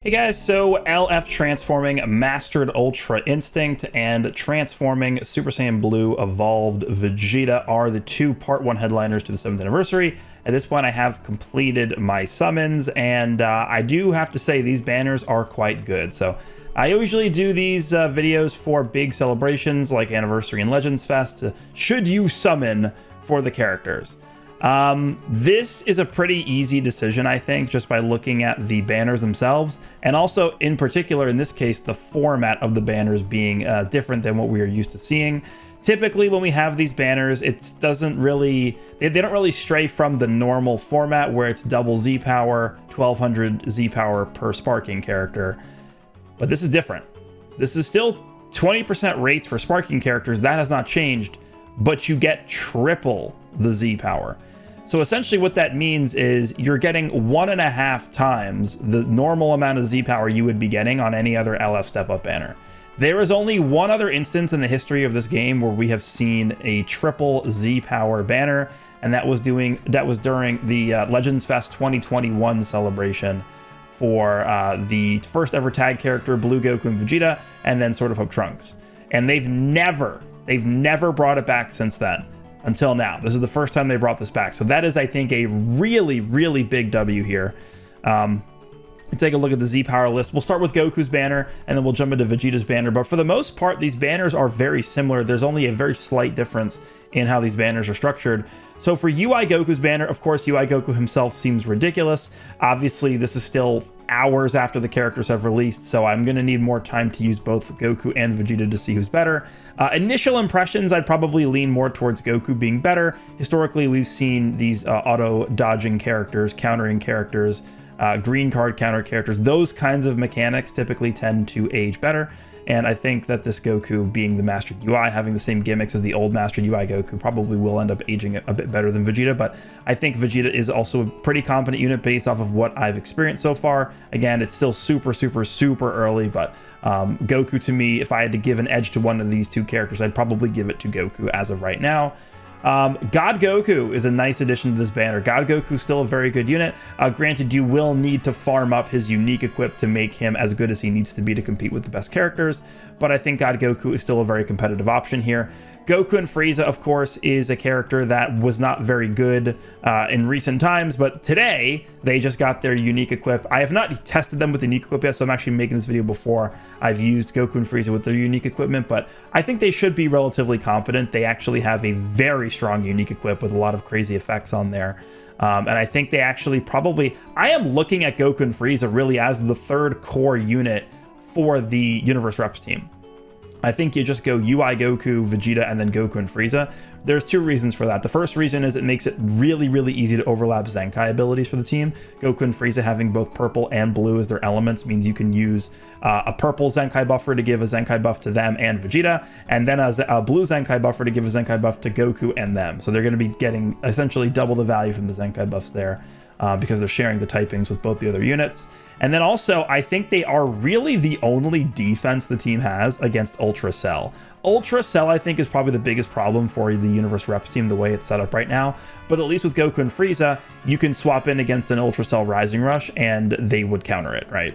Hey guys, so LF transforming Mastered Ultra Instinct and transforming Super Saiyan Blue Evolved Vegeta are the two Part 1 headliners to the 7th anniversary. At this point, I have completed my summons, and I do have to say these banners are quite good. So I usually do these videos for big celebrations like Anniversary and Legends Fest. Should you summon for the characters? This is a pretty easy decision, I think, just by looking at the banners themselves, and also in particular in this case the format of the banners being different than what we are used to seeing. Typically when we have these banners, it doesn't really they don't really stray from the normal format where it's double Z power, 1200 Z power per sparking character, but this is different. This is still 20% rates for sparking characters. That has not changed, but you get triple the Z power. So essentially what that means is you're getting 1.5 times the normal amount of Z power you would be getting on any other LF step up banner. There is only one other instance in the history of this game where we have seen a triple Z power banner, and that was during the Legends Fest 2021 celebration for the first ever tag character Blue Goku and Vegeta, and then Sword of Hope Trunks. And they've never brought it back since then. Until now. This is the first time they brought this back. So that is, I think, a really, really big W here. Take a look at the Z power list. We'll start with Goku's banner, and then we'll jump into Vegeta's banner. But for the most part, these banners are very similar. There's only a very slight difference in how these banners are structured. So for UI Goku's banner, of course, UI Goku himself seems ridiculous. Obviously, this is still hours after the characters have released, so I'm going to need more time to use both Goku and Vegeta to see who's better. Initial impressions, I'd probably lean more towards Goku being better. Historically, we've seen these auto-dodging characters, countering characters, green card counter characters. Those kinds of mechanics typically tend to age better. And I think that this Goku being the Mastered UI, having the same gimmicks as the old Mastered UI Goku, probably will end up aging a bit better than Vegeta. But I think Vegeta is also a pretty competent unit based off of what I've experienced so far. Again, it's still super early, but Goku, to me, if I had to give an edge to one of these two characters, I'd probably give it to Goku as of right now. God Goku is a nice addition to this banner. God Goku is still a very good unit. Granted, you will need to farm up his unique equip to make him as good as he needs to be to compete with the best characters, but I think God Goku is still a very competitive option here. Goku and Frieza, of course, is a character that was not very good in recent times, but today they just got their unique equip. I have not tested them with the unique equip yet, so I'm actually making this video before I've used Goku and Frieza with their unique equipment, but I think they should be relatively competent. They actually have a very strong unique equip with a lot of crazy effects on there. And I think they actually probably... I am looking at Goku and Frieza really as the third core unit for the Universe Reps team. I think you just go UI Goku, Vegeta, and then Goku and Frieza. There's two reasons for that. The first reason is it makes it really easy to overlap Zenkai abilities for the team. Goku and Frieza having both purple and blue as their elements means you can use a purple Zenkai buffer to give a Zenkai buff to them and Vegeta, and then a blue Zenkai buffer to give a Zenkai buff to Goku and them. So they're going to be getting essentially double the value from the Zenkai buffs there. Because they're sharing the typings with both the other units. And then also, I think they are really the only defense the team has against Ultra Cell. Ultra Cell, I think, is probably the biggest problem for the Universe Reps team the way it's set up right now. But at least with Goku and Frieza, you can swap in against an Ultra Cell Rising Rush and they would counter it, right?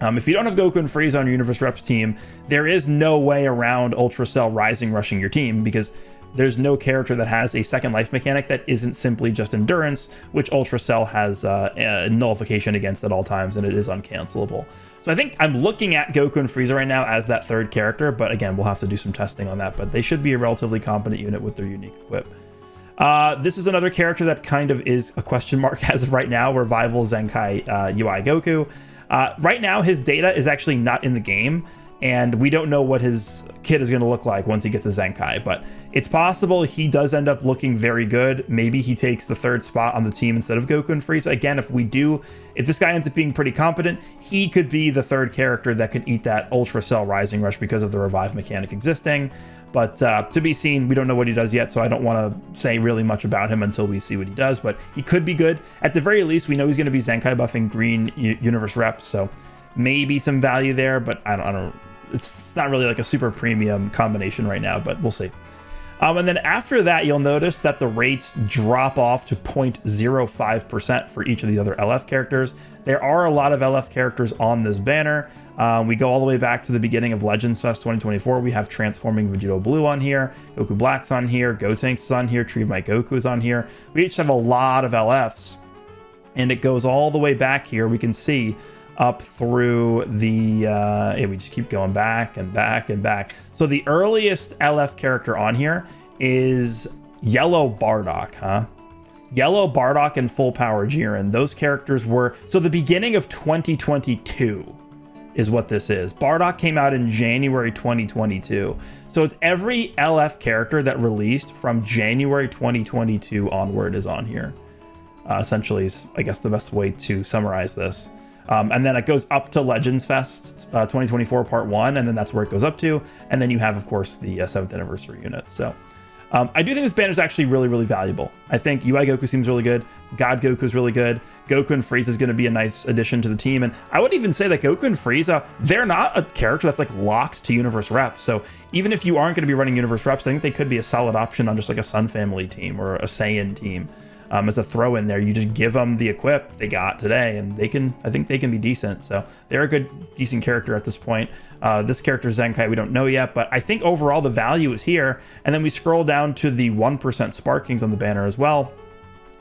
If you don't have Goku and Frieza on your Universe Reps team, there is no way around Ultra Cell Rising Rushing your team, because there's no character that has a second life mechanic that isn't simply just endurance, which Ultra Cell has nullification against at all times, and it is uncancelable. So I think I'm looking at Goku and Frieza right now as that third character, but again, we'll have to do some testing on that, but they should be a relatively competent unit with their unique equip. This is another character that kind of is a question mark as of right now, Revival Zenkai UI Goku. Right now, his data is actually not in the game, and we don't know what his kit is going to look like once he gets a Zenkai, but it's possible he does end up looking very good. Maybe he takes the third spot on the team instead of Goku and Frieza. Again, if this guy ends up being pretty competent, he could be the third character that could eat that Ultra Cell Rising Rush because of the revive mechanic existing. But to be seen, we don't know what he does yet, so I don't want to say really much about him until we see what he does, but he could be good. At the very least, we know he's going to be Zenkai buffing green Universe Reps, so maybe some value there, but I don't it's not really like a super premium combination right now, but we'll see. And then after that, you'll notice that the rates drop off to 0.05% for each of these other LF characters. There are a lot of LF characters on this banner. We go all the way back to the beginning of Legends Fest 2024. We have Transforming Vegeta Blue on here, Goku Black's on here, Gotenks is on here, Tree of Might Goku is on here. We each have a lot of LFs, and it goes all the way back here. We can see up through the we just keep going back and back and back. So the earliest LF character on here is Yellow Bardock, Yellow Bardock and Full Power Jiren. Those characters were, so the beginning of 2022 is what this is. Bardock came out in January 2022. So it's every LF character that released from January 2022 onward is on here. Essentially is, I guess, the best way to summarize this. And then it goes up to Legends Fest 2024 Part 1, and then that's where it goes up to. And then you have, of course, the 7th anniversary unit. So I do think this banner is actually really, really valuable. I think UI Goku seems really good. God Goku is really good. Goku and Frieza is going to be a nice addition to the team. And I would even say that Goku and Frieza, they're not a character that's like locked to Universe Rep. So even if you aren't going to be running Universe Reps, I think they could be a solid option on just like a Sun Family team or a Saiyan team. As a throw in there, you just give them the equip they got today, and I think they can be decent. So they're a decent character at this point. This character Zenkai, we don't know yet, but I think overall the value is here. And then we scroll down to the 1% sparkings on the banner as well.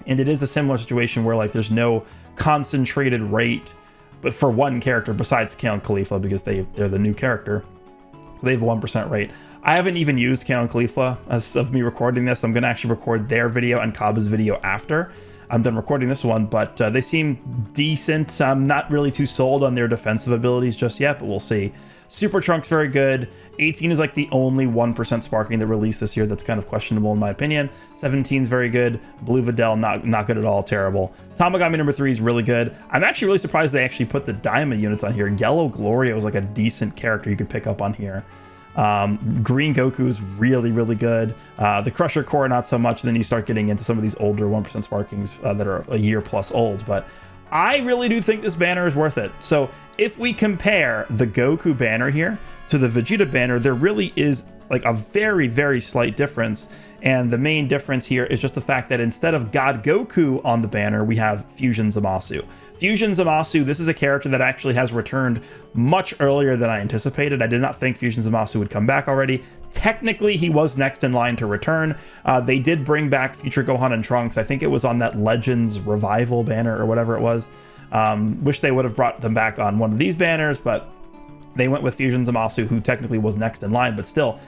And it is a similar situation where like there's no concentrated rate, but for one character besides Kale and Khalifa, because they're the new character. So they have a 1% rate. I haven't even used Kale and Khalifa as of me recording this. I'm going to actually record their video and Kaba's video after I'm done recording this one, but they seem decent. I'm not really too sold on their defensive abilities just yet, but we'll see. Super Trunks, very good. 18 is like the only 1% sparking that released this year that's kind of questionable in my opinion. 17 is very good. Blue Videl, not good at all, terrible. Tamagami number 3 is really good. I'm actually really surprised they actually put the Daima units on here. Yellow Gloria was like a decent character you could pick up on here. Green Goku is really, really good. The Crusher Core, not so much. Then you start getting into some of these older 1% sparkings that are a year plus old. But I really do think this banner is worth it. So if we compare the Goku banner here to the Vegeta banner, there really is like a very, very slight difference. And the main difference here is just the fact that instead of God Goku on the banner, we have Fusion Zamasu. Fusion Zamasu, this is a character that actually has returned much earlier than I anticipated. I did not think Fusion Zamasu would come back already. Technically, he was next in line to return. They did bring back Future Gohan and Trunks. I think it was on that Legends Revival banner or whatever it was. Wish they would have brought them back on one of these banners, but they went with Fusion Zamasu, who technically was next in line, but still,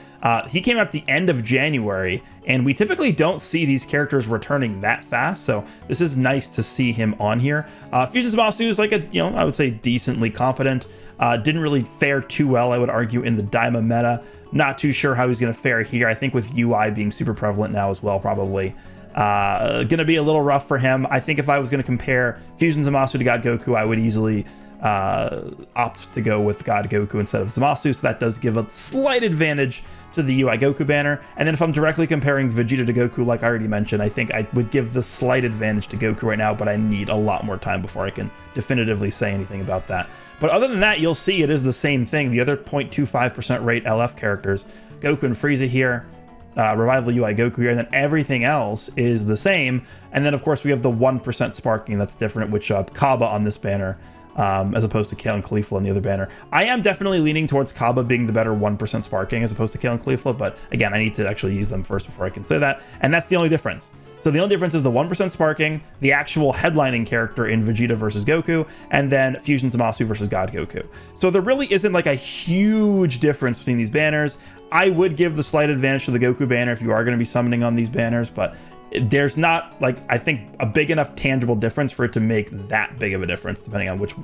he came out at the end of January, and we typically don't see these characters returning that fast, so this is nice to see him on here. Fusion Zamasu is like a, I would say decently competent. Didn't really fare too well, I would argue, in the Daima meta. Not too sure how he's going to fare here. I think with UI being super prevalent now as well, probably. Gonna be a little rough for him. I think if I was going to compare Fusion Zamasu to God Goku, I would easily opt to go with God Goku instead of Zamasu, so that does give a slight advantage to the UI Goku banner. And then if I'm directly comparing Vegeta to Goku, like I already mentioned, I think I would give the slight advantage to Goku right now, but I need a lot more time before I can definitively say anything about that. But other than that, you'll see it is the same thing. The other 0.25% rate LF characters, Goku and Frieza here, Revival UI Goku here, and then everything else is the same. And then of course we have the 1% sparking that's different, which Kaba on this banner, as opposed to Kale and Khalifa on the other banner. I am definitely leaning towards Kaba being the better 1% sparking as opposed to Kale and Khalifa, but again, I need to actually use them first before I can say that, and that's the only difference. So the only difference is the 1% sparking, the actual headlining character in Vegeta versus Goku, and then Fusion Zamasu versus God Goku. So there really isn't like a huge difference between these banners. I would give the slight advantage to the Goku banner if you are going to be summoning on these banners, but there's not, like, I think a big enough tangible difference for it to make that big of a difference depending on which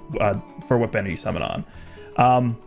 for what banner you summon on.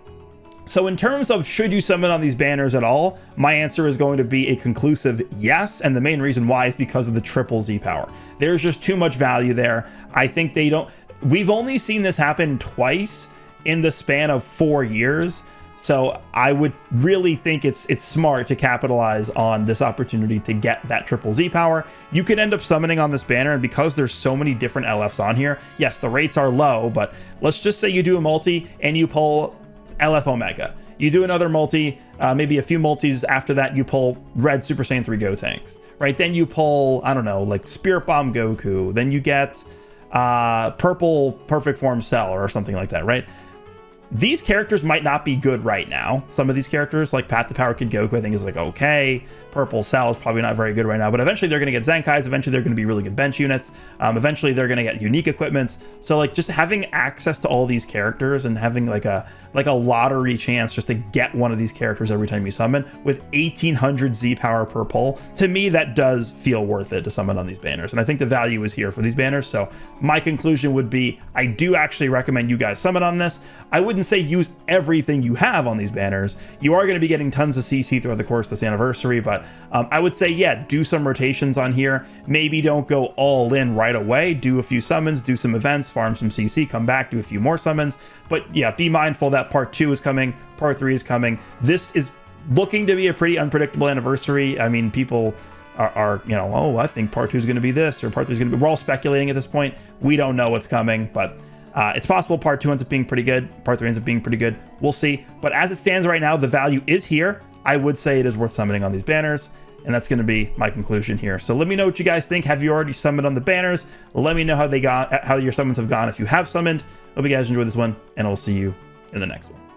So in terms of should you summon on these banners at all, my answer is going to be a conclusive yes, and the main reason why is because of the triple Z power. There's just too much value there. I think they don't, we've only seen this happen twice in the span of 4 years. So I would really think it's smart to capitalize on this opportunity to get that triple Z power. You could end up summoning on this banner, and because there's so many different LFs on here, yes, the rates are low, but let's just say you do a multi and you pull LF Omega. You do another multi, maybe a few multis after that, you pull red Super Saiyan 3 Gotenks, right? Then you pull, I don't know, like Spirit Bomb Goku. Then you get purple Perfect Form Cell or something like that, right? These characters might not be good right now. Some of these characters, like Path to Power Kid Goku, I think is like okay. Purple Cell is probably not very good right now, but eventually they're going to get Zenkais. Eventually they're going to be really good bench units. Eventually they're going to get unique equipments. So like just having access to all these characters and having like a lottery chance just to get one of these characters every time you summon with 1800 Z power per pull, to me that does feel worth it to summon on these banners. And I think the value is here for these banners. So my conclusion would be I do actually recommend you guys summon on this. I wouldn't say use everything you have on these banners. You are going to be getting tons of CC throughout the course of this anniversary, but I would say, yeah, do some rotations on here. Maybe don't go all in right away. Do a few summons, do some events, farm some CC, come back, do a few more summons. But yeah, be mindful that part 2 is coming, part 3 is coming. This is looking to be a pretty unpredictable anniversary. I mean, people are you know, oh, I think part 2 is going to be this, or part 3 is going to be, we're all speculating at this point. We don't know what's coming, but it's possible part 2 ends up being pretty good, part 3 ends up being pretty good. We'll see. But as it stands right now, the value is here. I would say it is worth summoning on these banners, and that's going to be my conclusion here. So let me know what you guys think. Have you already summoned on the banners? Let me know how your summons have gone if you have summoned. Hope you guys enjoyed this one, and I'll see you in the next one.